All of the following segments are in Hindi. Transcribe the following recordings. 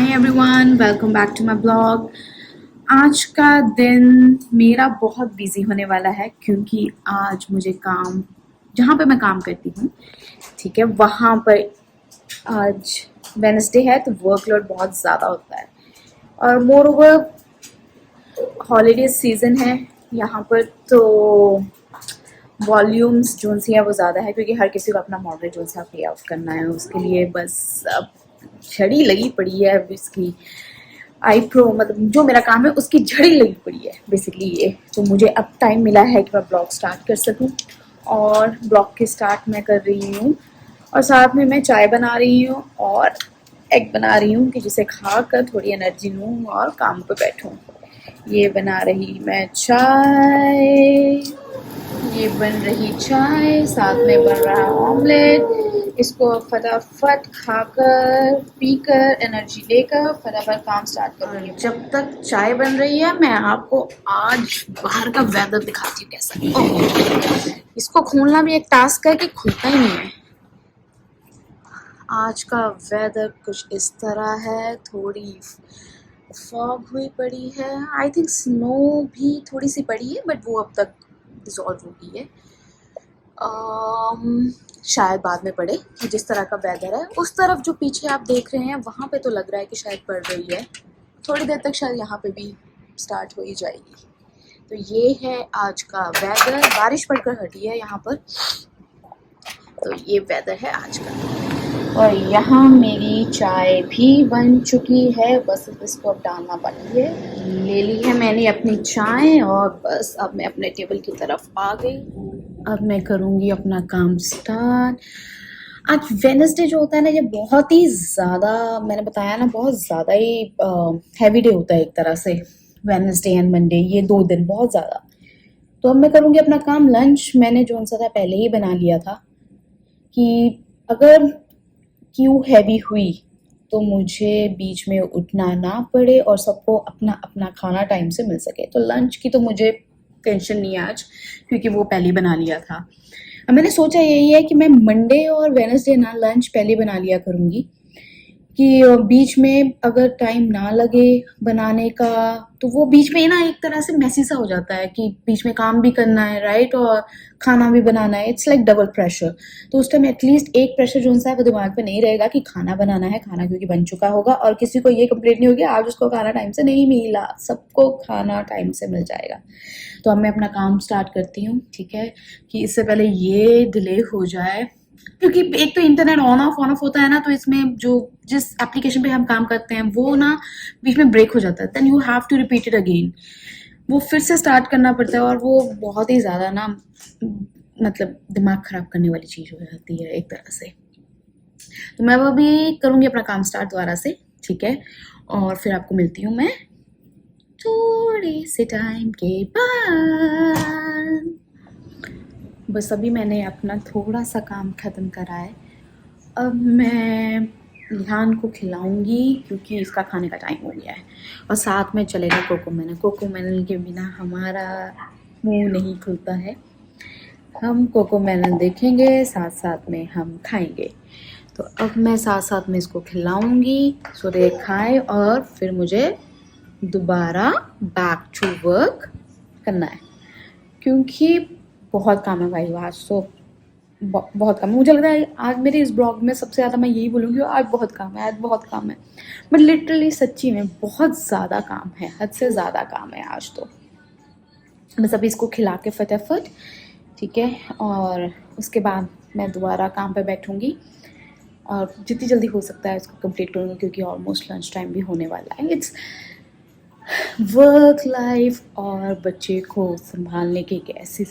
Hi everyone, welcome back to my blog. आज का दिन मेरा बहुत बिजी होने वाला है क्योंकि आज मुझे काम जहाँ पे मैं काम करती हूँ, ठीक है, वहाँ पर आज वेडनेसडे है तो वर्कलोड बहुत ज़्यादा होता है। और मोर ओवर हॉलीडे सीजन है यहाँ पर, तो वॉल्यूम्स जो सी है वो ज़्यादा है क्योंकि हर किसी को अपना मॉडरेट जो सा पे आउट करना है, उसके लिए बस अब झड़ी लगी पड़ी है। अब इसकी आई प्रो मतलब जो मेरा काम है उसकी झड़ी लगी पड़ी है बेसिकली ये। तो मुझे अब टाइम मिला है कि मैं ब्लॉग स्टार्ट कर सकूं, और ब्लॉग की स्टार्ट मैं कर रही हूँ और साथ में मैं चाय बना रही हूँ और एग बना रही हूँ कि जिसे खाकर थोड़ी एनर्जी लूँ और काम पे बैठूँ। ये बना रही मैं चाय, ये बन रही चाय, साथ में बन रहा ऑमलेट। इसको फटाफट खाकर पीकर एनर्जी लेकर फटाफट काम स्टार्ट करूँगी। जब तक चाय बन रही है मैं आपको आज बाहर का वेदर दिखाती हूँ कैसा। ओह, इसको खोलना भी एक टास्क है कि खुलता ही नहीं है। आज का वेदर कुछ इस तरह है, थोड़ी फॉग हुई पड़ी है, आई थिंक स्नो भी थोड़ी सी पड़ी है बट वो अब तक डिजॉल्व हो गई है। शायद बाद में पड़े। जिस तरह का वेदर है उस तरफ जो पीछे आप देख रहे हैं वहाँ पे तो लग रहा है कि शायद पड़ रही है, थोड़ी देर तक शायद यहाँ पे भी स्टार्ट हो ही जाएगी। तो ये है आज का वेदर, बारिश पड़कर हटी है यहाँ पर। तो ये वेदर है आज का। और यहाँ मेरी चाय भी बन चुकी है, बस इसको अब डालना बाकी है। ले ली है मैंने अपनी चाय और बस अब मैं अपने टेबल की तरफ आ गई। अब मैं करूँगी अपना काम स्टार्ट। आज वेडनेसडे जो होता है ना, ये बहुत ही ज़्यादा, मैंने बताया ना, बहुत ज़्यादा ही हैवी डे होता है एक तरह से। वेडनेसडे एंड मंडे ये 2 दिन बहुत ज़्यादा। तो अब मैं करूँगी अपना काम। लंच मैंने जो सा था पहले ही बना लिया था कि अगर क्यों हैवी हुई तो मुझे बीच में उठना ना पड़े और सबको अपना अपना खाना टाइम से मिल सके। तो लंच की तो मुझे टेंशन नहीं है आज क्योंकि वो पहले ही बना लिया था। अब मैंने सोचा यही है कि मैं मंडे और वेडनेसडे ना लंच पहले बना लिया करूँगी कि बीच में अगर टाइम ना लगे बनाने का तो वो बीच में ना एक तरह से मैसी सा हो जाता है कि बीच में काम भी करना है, राइट, और खाना भी बनाना है। It's like double pressure. तो उस टाइम एटलीस्ट एक प्रेशर जो सा है वो दिमाग पे नहीं रहेगा कि खाना बनाना है, खाना क्योंकि बन चुका होगा और किसी को ये कंप्लेंट नहीं होगी आज उसको खाना टाइम से नहीं मिला, सबको खाना टाइम से मिल जाएगा। तो अब मैं अपना काम स्टार्ट करती हूँ, ठीक है, कि इससे पहले ये डिले हो जाए क्योंकि एक तो इंटरनेट ऑन ऑफ होता है ना, तो इसमें जो जिस एप्लीकेशन पे हम काम करते हैं वो ना बीच में ब्रेक हो जाता है, then you have to repeat it again. वो फिर से स्टार्ट करना पड़ता है और वो बहुत ही ज़्यादा ना मतलब दिमाग ख़राब करने वाली चीज़ हो जाती है एक तरह से। तो मैं वो भी करूँगी अपना काम स्टार्ट दोबारा से, ठीक है, और फिर आपको मिलती हूँ मैं थोड़े से टाइम के बाद। बस अभी मैंने अपना थोड़ा सा काम ख़त्म करा है। अब मैं रिहान को खिलाऊंगी क्योंकि इसका खाने का टाइम हो गया है और साथ में चलेगा कोकोमेलन के बिना हमारा मुंह नहीं खुलता है। हम कोकोमेलन देखेंगे, साथ साथ में हम खाएंगे। तो अब मैं साथ साथ में इसको खिलाऊंगी, सूर्य खाए और फिर मुझे दोबारा बैक टू वर्क करना है क्योंकि बहुत काम है भाई आज तो। बहुत काम है। मुझे लग रहा है आज मेरे इस ब्लॉग में सबसे ज़्यादा मैं यही बोलूँगी आज बहुत काम है, आज बहुत काम है। बट लिटरली सच्ची में बहुत ज़्यादा काम है, हद से ज़्यादा काम है आज तो। बस अभी इसको खिला के फटाफट, ठीक है, और उसके बाद मैं दोबारा काम पे बैठूँगी और जितनी जल्दी हो सकता है इसको कंप्लीट करूँगी क्योंकि ऑलमोस्ट लंच टाइम भी होने वाला है। इट्स वर्क लाइफ और बच्चे को संभालने की एक ऐसी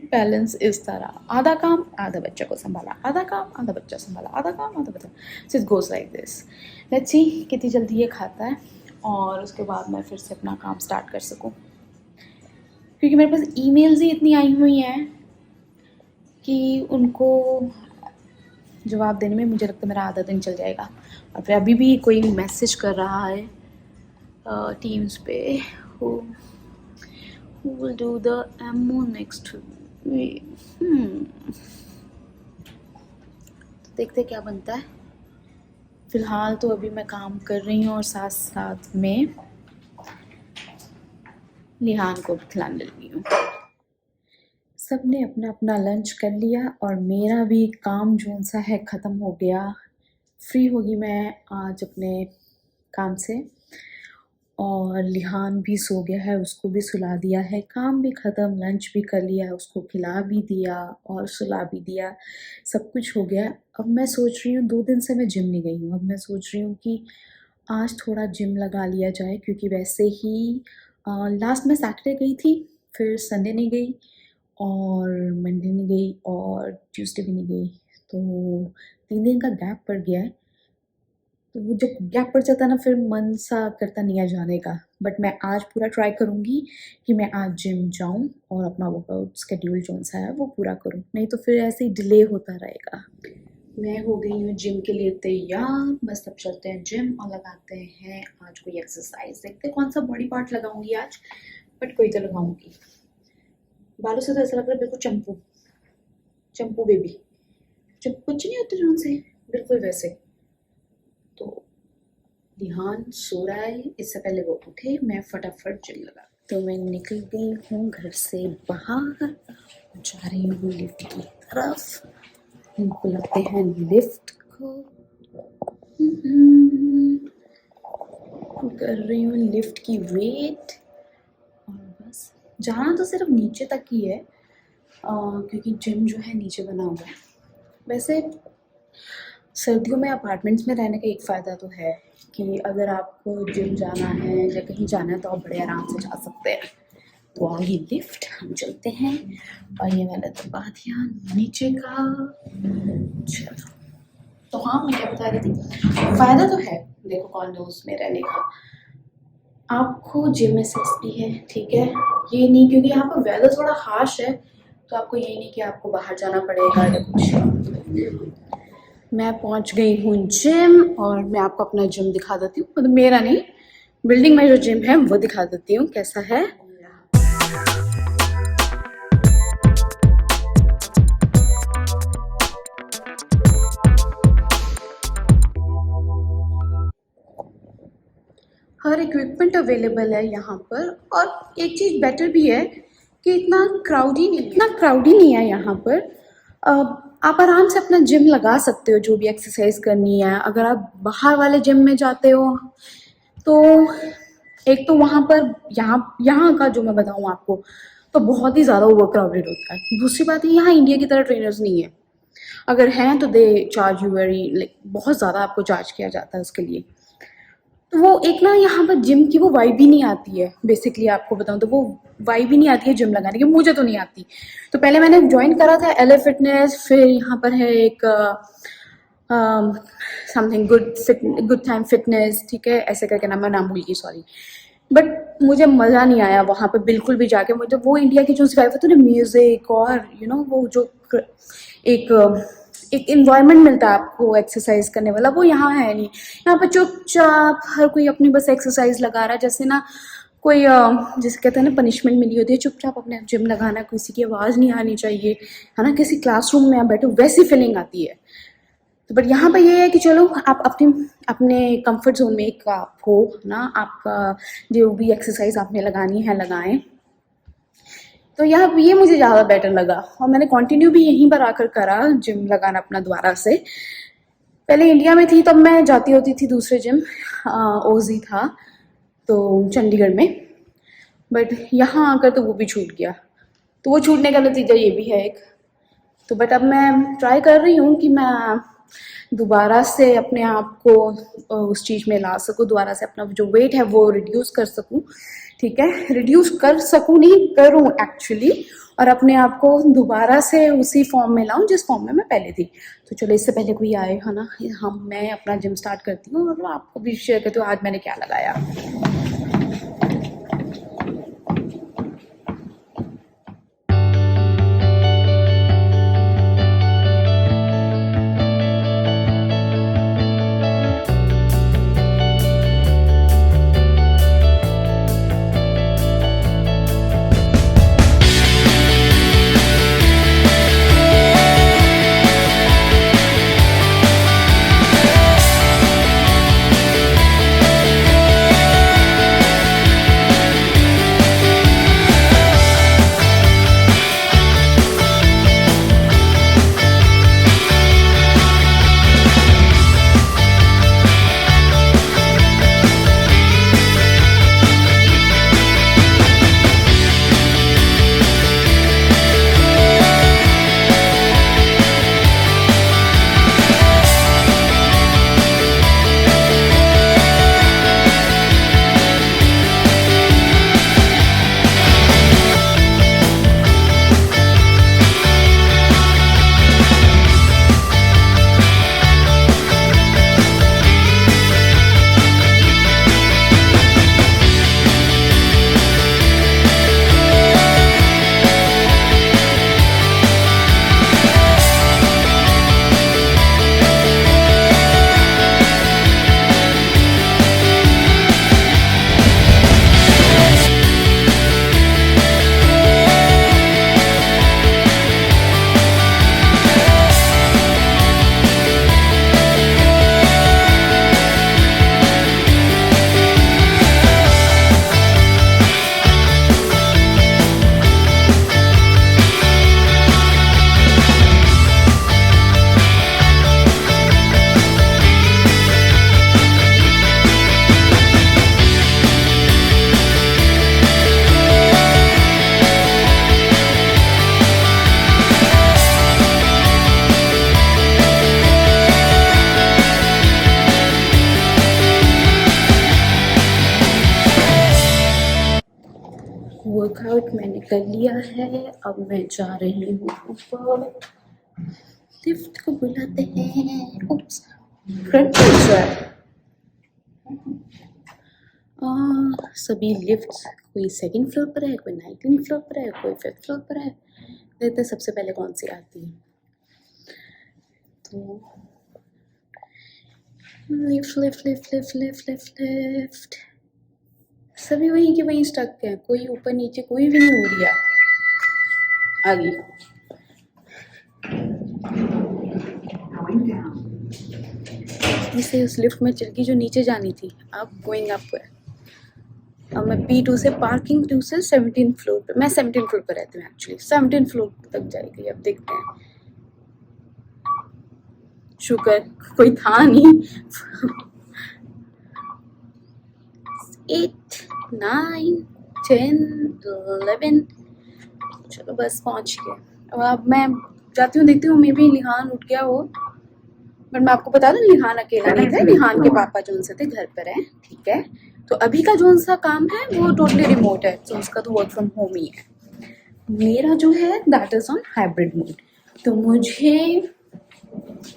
बैलेंस इस तरह, आधा काम आधा बच्चा को संभाला, आधा काम आधा बच्चा संभाला, आधा काम आधा बच्चा, so it goes like this. Let's see कितनी जल्दी ये खाता है और उसके बाद मैं फिर से अपना काम स्टार्ट कर सकूं क्योंकि मेरे पास ईमेल्स ही इतनी आई हुई हैं कि उनको जवाब देने में मुझे लगता है मेरा आधा दिन चल जाएगा। और फिर अभी भी कोई मैसेज कर रहा है टीम्स पे, who will do the MO next week। तो देखते क्या बनता है। फ़िलहाल तो अभी मैं काम कर रही हूँ और साथ साथ में लिहान को खिलाने लगी हूँ। सब ने अपना अपना लंच कर लिया और मेरा भी काम जो सा है ख़त्म हो गया। फ्री होगी मैं आज अपने काम से और लिहान भी सो गया है, उसको भी सुला दिया है। काम भी ख़त्म, लंच भी कर लिया, उसको खिला भी दिया और सुला भी दिया, सब कुछ हो गया। अब मैं सोच रही हूँ 2 दिन से मैं जिम नहीं गई हूँ। अब मैं सोच रही हूँ कि आज थोड़ा जिम लगा लिया जाए, क्योंकि वैसे ही लास्ट में सैटरडे गई थी, फिर संडे नहीं गई और मंडे नहीं गई और ट्यूसडे भी नहीं गई, तो 3 दिन का गैप पड़ गया है। तो वो जब गैप पड़ जाता है ना, फिर मन सा करता नहीं है जाने का। बट मैं आज पूरा ट्राई करूँगी कि मैं आज जिम जाऊँ और अपना वर्कआउट स्केड्यूल जो सा है वो पूरा करूँ, नहीं तो फिर ऐसे ही डिले होता रहेगा। मैं हो गई हूँ जिम के लिए तैयार, बस अब चलते हैं जिम और लगाते हैं आज कोई एक्सरसाइज। देखते हैं कौन सा बॉडी पार्ट लगाऊंगी आज, बट कोई तो लगाऊंगी। बालों से तो ऐसा लग रहा है बिल्कुल चंपू चंपू बेबी, जब कुछ नहीं होता जो से बिल्कुल वैसे। तो ध्यान सो रहा है, इससे पहले वो उठे, मैं फटाफट जिम लगा। तो मैं निकल गई हूँ घर से बाहर, जा रही हूँ लिफ्ट की तरफ। इनको लगते हैं लिफ्ट को, कर रही हूँ लिफ्ट की वेट। और बस जाना तो सिर्फ नीचे तक ही है, क्योंकि जिम जो है नीचे बना हुआ है। वैसे सर्दियों में अपार्टमेंट्स में रहने का एक फ़ायदा तो है कि अगर आपको जिम जाना है या कहीं जाना है तो आप बड़े आराम से जा सकते हैं। तो आ गई लिफ्ट, हम चलते हैं। और ये वाला तो बात यहाँ नीचे का। चलो, तो हाँ मैं क्या बता रही थी, फ़ायदा तो है देखो कॉन्डोज में रहने का। आपको जिम एक्सेस भी है, ठीक है, ये नहीं क्योंकि यहाँ पर वेदर थोड़ा हार्श है तो आपको ये नहीं कि आपको बाहर जाना पड़ेगा या कुछ। मैं पहुँच गई हूँ जिम और मैं आपको अपना जिम दिखा देती हूँ, मतलब मेरा नहीं, बिल्डिंग में जो जिम है वो दिखा देती हूँ कैसा है। हर इक्विपमेंट अवेलेबल है यहाँ पर, और एक चीज़ बेटर भी है कि इतना क्राउडी नहीं है यहाँ पर। आप आराम से अपना जिम लगा सकते हो जो भी एक्सरसाइज करनी है। अगर आप बाहर वाले जिम में जाते हो तो एक तो वहाँ पर यहाँ का जो मैं बताऊँ आपको तो बहुत ही ज़्यादा ओवर क्राउडेड होता है। दूसरी बात है यहाँ इंडिया की तरह ट्रेनर्स नहीं है, अगर हैं तो they charge you very like बहुत ज़्यादा आपको चार्ज किया जाता है उसके लिए। तो वो एक ना यहाँ पर जिम की वो वाइब ही नहीं आती है। बेसिकली आपको बताऊँ तो वो वाइब ही नहीं आती है जिम लगाने की, मुझे तो नहीं आती। तो पहले मैंने ज्वाइन करा था LA फिटनेस, फिर यहाँ पर है एक समथिंग गुड टाइम फिटनेस, ठीक है ऐसे करके नाम, मैं नाम भूल गई सॉरी। बट मुझे मज़ा नहीं आया वहाँ पे बिल्कुल भी जाके। मुझे वो इंडिया की जो वाइब होती है ना, म्यूज़िक और वो जो एक इन्वायरमेंट मिलता है आपको एक्सरसाइज करने वाला, वो यहाँ है नहीं। यहाँ पर चुपचाप हर कोई अपनी बस एक्सरसाइज लगा रहा है, जैसे ना कोई जैसे कहते हैं ना पनिशमेंट मिली होती है, चुपचाप अपने जिम लगाना, किसी की आवाज़ नहीं आनी चाहिए, है ना, किसी क्लासरूम में आप बैठो वैसी फीलिंग आती है। तो बट यहाँ पर ये है कि चलो आप अपने कंफर्ट जोन में एक आप हो ना, आपका जो भी एक्सरसाइज आपने लगानी है लगाएं। तो यहाँ ये मुझे ज़्यादा बेटर लगा और मैंने कंटिन्यू भी यहीं पर आकर करा जिम लगाना अपना दोबारा से। पहले इंडिया में थी तब मैं जाती होती थी दूसरे जिम, ओजी था तो चंडीगढ़ में, बट यहाँ आकर तो वो भी छूट गया। तो वो छूटने का नतीजा ये भी है एक। तो बट अब मैं ट्राई कर रही हूँ कि मैं दोबारा से अपने आप को उस चीज़ में ला सकूँ, दोबारा से अपना जो वेट है वो रिड्यूस कर सकूँ, ठीक है, रिड्यूस कर सकूँ नहीं करूँ एक्चुअली, और अपने आप को दोबारा से उसी फॉर्म में लाऊं जिस फॉर्म में मैं पहले थी। तो चलो इससे पहले कोई आए है ना, मैं अपना जिम स्टार्ट करती हूँ और आपको भी शेयर करती हूँ आज मैंने क्या लगाया। वर्कआउट मैंने कर लिया है, अब मैं जा रही हूँ ऊपर। लिफ्ट को बुलाते हैं। उप्स, फ्रंट सभी लिफ्ट्स, कोई सेकंड फ्लोर पर है, कोई 19 फ्लोर पर है, कोई 5th फ्लोर पर है। देखते हैं सबसे पहले कौन सी आती है। तो lift lift lift lift lift lift lift, सभी वहीं के वहीं स्टक हैं, कोई ऊपर नीचे कोई भी नहीं हो रही। आगे इसे उस लिफ्ट में चल के जो नीचे जानी थी, अब गोइंग अप है। अब मैं P2 से पार्किंग 2 से 17 फ्लोर पर, मैं 17 फ्लोर पर रहती हूँ एक्चुअली, 17 फ्लोर तक जाएगी। अब देखते हैं, शुक्र कोई था नहीं। 8 9 10 11, चलो बस पहुँच गए। अब मैं जाती हूँ, देखती हूँ मे बी लिहान उठ गया हो, बट मैं आपको बता दूं लिहान अकेला नहीं था, लिहान के पापा जो उनसे थे घर पर हैं, ठीक है। तो अभी का जो उनका काम है वो टोटली रिमोट है, तो उसका तो वर्क फ्रॉम होम ही है। मेरा जो है that is on hybrid mode. तो मुझे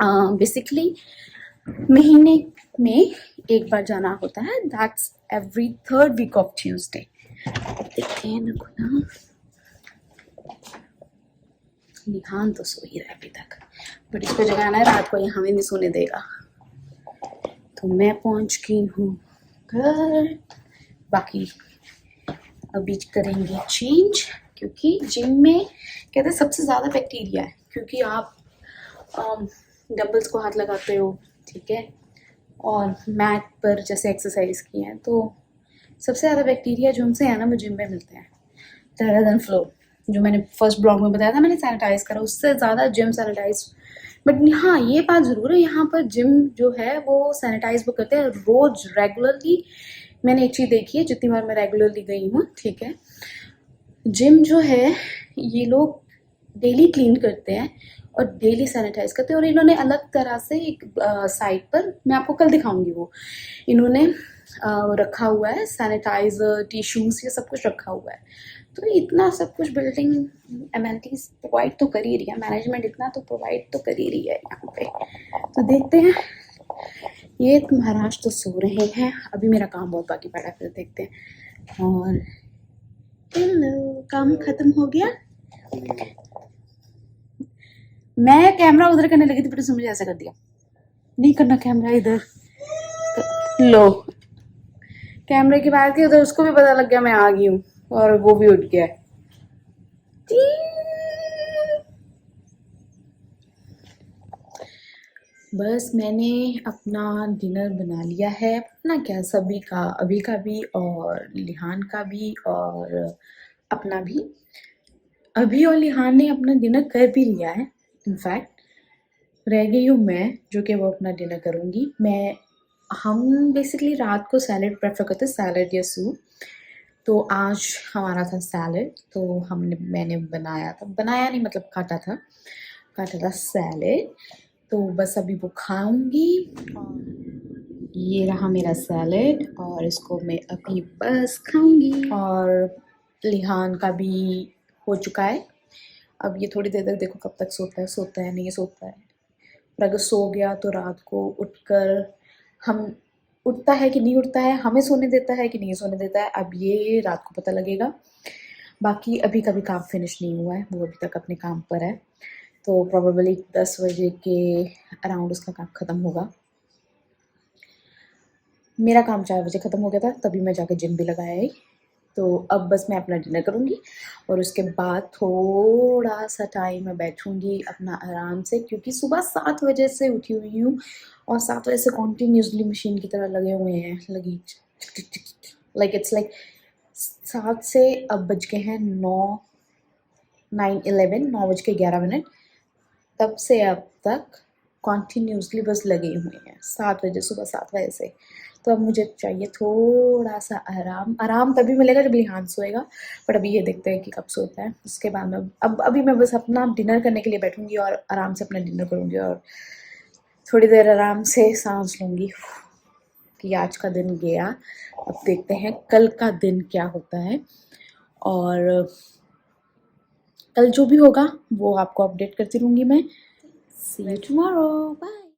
बेसिकली महीने में एक बार जाना होता है, that's every 3rd week of Tuesday. देखते हैं ना खुला, लिहान तो सो ही रहा है अभी तक, बट इसको जगाना है रात को, ये हमें नहीं सोने देगा। तो मैं पहुंच गई हूँ घर। बाकी अभी करेंगे चेंज, क्योंकि जिम में कहते हैं सबसे ज़्यादा बैक्टीरिया है, क्योंकि आप डंबल्स को हाथ लगाते हो, ठीक है, और मैट पर जैसे एक्सरसाइज की है, तो सबसे ज़्यादा बैक्टीरिया जो हमसे है ना वो जिम में मिलते हैं, rather than फ्लोर। जो मैंने फर्स्ट ब्लॉग में बताया था, मैंने सैनिटाइज करा, उससे ज़्यादा जिम सैनिटाइज। बट हाँ, ये बात ज़रूर है, यहाँ पर जिम जो है वो सैनिटाइज वो करते हैं रोज़ रेगुलरली। मैंने एक चीज़ देखी है, जितनी बार मैं रेगुलरली गई हूँ, ठीक है, जिम जो है ये लोग डेली क्लीन करते हैं और डेली सैनिटाइज करते हैं। और इन्होंने अलग तरह से एक साइट पर, मैं आपको कल दिखाऊंगी, वो इन्होंने रखा हुआ है सैनिटाइजर, टिश्यूज, ये सब कुछ रखा हुआ है। तो इतना सब कुछ बिल्डिंग एमेनिटीज प्रोवाइड तो कर ही रही है, मैनेजमेंट इतना तो प्रोवाइड तो कर ही रही है यहाँ पे। तो देखते हैं, ये महाराज तो सो रहे हैं, अभी मेरा काम बहुत बाकी पड़ा है, फिर देखते हैं। और हेलो, काम खत्म हो गया। मैं कैमरा उधर करने लगी थी, पर उसने मुझे ऐसा कर दिया, नहीं करना कैमरा इधर। तो लो, कैमरे की बात की उधर, उसको भी पता लग गया मैं आ गई हूँ, और वो भी उठ गया। बस मैंने अपना डिनर बना लिया है, अपना क्या सभी का, अभी का भी और लिहान का भी और अपना भी। अभी और लिहान ने अपना डिनर कर भी लिया है, इनफैक्ट रह गई हूँ मैं, जो कि वो अपना डिनर करूँगी। हम बेसिकली रात को सैलड प्रेफर करते हैं, सैलड या सूप। तो आज हमारा था सैलड, तो मैंने बनाया नहीं मतलब काटा था सैलड। तो बस अभी वो खाऊंगी। ये रहा मेरा सैलड, और इसको मैं अभी बस खाऊंगी। और लिहान का भी हो चुका है। अब ये थोड़ी देर तक देखो कब तक सोता है नहीं सोता है। और अगर सो गया तो रात को उठकर हम उठता है कि नहीं उठता है, हमें सोने देता है कि नहीं सोने देता है, अब ये रात को पता लगेगा। बाकी अभी का भी काम फिनिश नहीं हुआ है, वो अभी तक अपने काम पर है। तो प्रोबेबली 10 बजे के अराउंड उसका काम ख़त्म होगा। मेरा काम 4 बजे ख़त्म हो गया था, तभी मैं जाकर जिम भी लगाया ही। तो अब बस मैं अपना डिनर करूँगी और उसके बाद थोड़ा सा टाइम मैं बैठूँगी अपना आराम से, क्योंकि सुबह 7 बजे से उठी हुई हूँ और 7 बजे से कॉन्टीन्यूसली मशीन की तरह लगे हुए हैं, लाइक इट्स लाइक 7 से अब बज गए हैं 9 बज के 11 तब से अब तक कॉन्टीन्यूसली बस लगे हुए हैं, 7 बजे, सुबह 7 बजे से। तो अब मुझे चाहिए थोड़ा सा आराम तभी मिलेगा जब लिहान सोएगा, बट अभी ये देखते हैं कि कब सोता है। उसके बाद मैं अभी मैं बस अपना डिनर करने के लिए बैठूंगी और आराम से अपना डिनर करूँगी और थोड़ी देर आराम से सांस लूँगी कि आज का दिन गया। अब देखते हैं कल का दिन क्या होता है। और कल जो भी होगा वो आपको अपडेट करती रहूँगी मैं। सी यू टुमारो, बाय।